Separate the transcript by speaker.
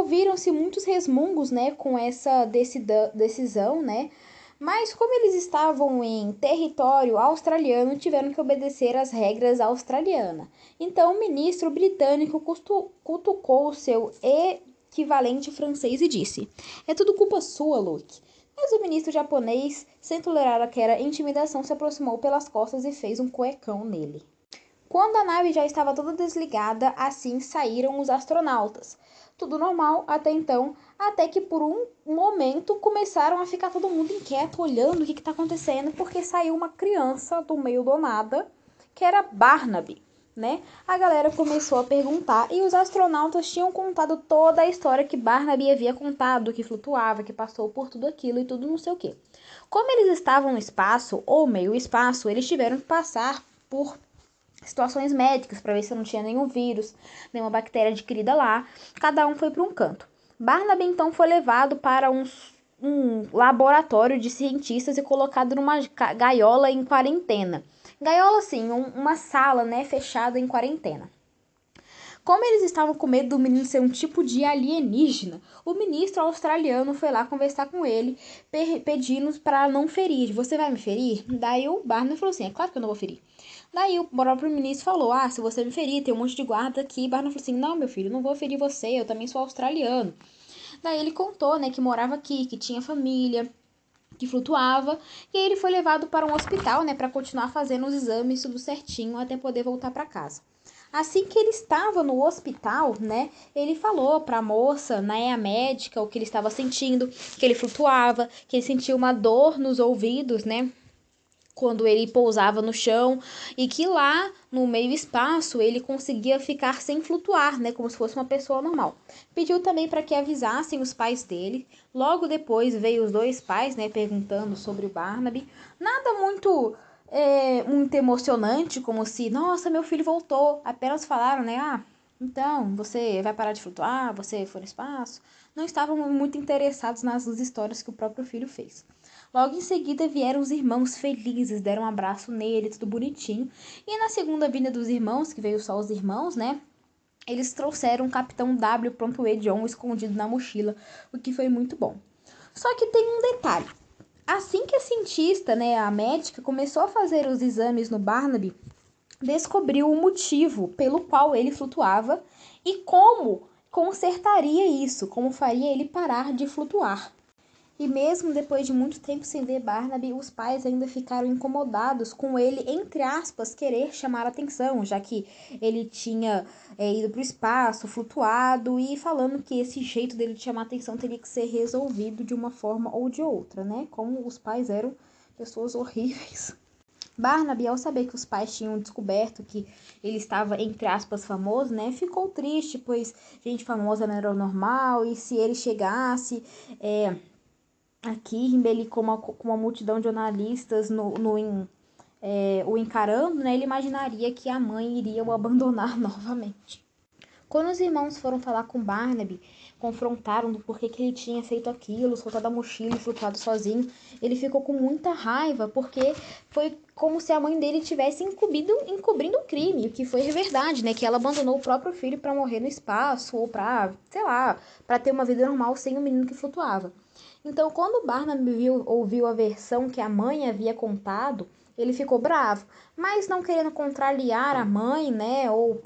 Speaker 1: ouviram-se muitos resmungos, né, com essa decisão, né, mas como eles estavam em território australiano, tiveram que obedecer às regras australianas. Então, o ministro britânico cutucou o seu equivalente francês e disse: "É tudo culpa sua, Luke." Mas o ministro japonês, sem tolerar aquela intimidação, se aproximou pelas costas e fez um cuecão nele. Quando a nave já estava toda desligada, assim saíram os astronautas. Tudo normal até então, até que por um momento começaram a ficar todo mundo inquieto, olhando o que está acontecendo, porque saiu uma criança do meio do nada, que era Barnaby, né? A galera começou a perguntar e os astronautas tinham contado toda a história que Barnaby havia contado, que flutuava, que passou por tudo aquilo e tudo não sei o quê. Como eles estavam no espaço, ou meio espaço, eles tiveram que passar por situações médicas para ver se não tinha nenhum vírus, nenhuma bactéria adquirida lá. Cada um foi para um canto. Barnaby então foi levado para um laboratório de cientistas e colocado numa gaiola em quarentena. Gaiola, sim, uma sala, né, fechada em quarentena. Como eles estavam com medo do menino ser um tipo de alienígena, o ministro australiano foi lá conversar com ele, pedindo para não ferir. "Você vai me ferir?" Daí o Barnaby falou assim: "É claro que eu não vou ferir." Daí o próprio ministro falou: "Ah, se você me ferir, tem um monte de guarda aqui." Barnaby falou assim: "Não, meu filho, não vou ferir você, eu também sou australiano." Daí ele contou, né, que morava aqui, que tinha família, que flutuava, e aí ele foi levado para um hospital, né, para continuar fazendo os exames tudo certinho até poder voltar para casa. Assim que ele estava no hospital, né, ele falou para a moça, né, a médica, o que ele estava sentindo, que ele flutuava, que ele sentia uma dor nos ouvidos, né, quando ele pousava no chão, e que lá no meio espaço ele conseguia ficar sem flutuar, né, como se fosse uma pessoa normal. Pediu também para que avisassem os pais dele. Logo depois veio os dois pais, né, perguntando sobre o Barnaby. Nada muito emocionante, como se, "Nossa, meu filho voltou." Apenas falaram, né, "Ah, então, você vai parar de flutuar, você foi no espaço." Não estavam muito interessados nas histórias que o próprio filho fez. Logo em seguida vieram os irmãos felizes, deram um abraço nele, tudo bonitinho. E na segunda vinda dos irmãos, que veio só os irmãos, né? Eles trouxeram o Capitão W.E. John escondido na mochila, o que foi muito bom. Só que tem um detalhe. Assim que a cientista, né, a médica, começou a fazer os exames no Barnaby, descobriu o motivo pelo qual ele flutuava e como consertaria isso, como faria ele parar de flutuar. E mesmo depois de muito tempo sem ver Barnaby, os pais ainda ficaram incomodados com ele, entre aspas, querer chamar a atenção, já que ele tinha ido para o espaço, flutuado, e falando que esse jeito dele de chamar a atenção teria que ser resolvido de uma forma ou de outra, né? Como os pais eram pessoas horríveis. Barnaby, ao saber que os pais tinham descoberto que ele estava, entre aspas, famoso, né? Ficou triste, pois gente famosa não era o normal, e se ele chegasse aqui, embelicou com uma multidão de jornalistas o encarando, né? Ele imaginaria que a mãe iria o abandonar novamente. Quando os irmãos foram falar com Barnaby, confrontaram do porquê que ele tinha feito aquilo, soltado a mochila e flutuado sozinho, ele ficou com muita raiva, porque foi como se a mãe dele tivesse encobrindo um crime, o que foi verdade, né? Que ela abandonou o próprio filho para morrer no espaço, ou para, sei lá, para ter uma vida normal sem o menino que flutuava. Então, quando Barnaby ouviu a versão que a mãe havia contado, ele ficou bravo, mas não querendo contrariar a mãe, né, ou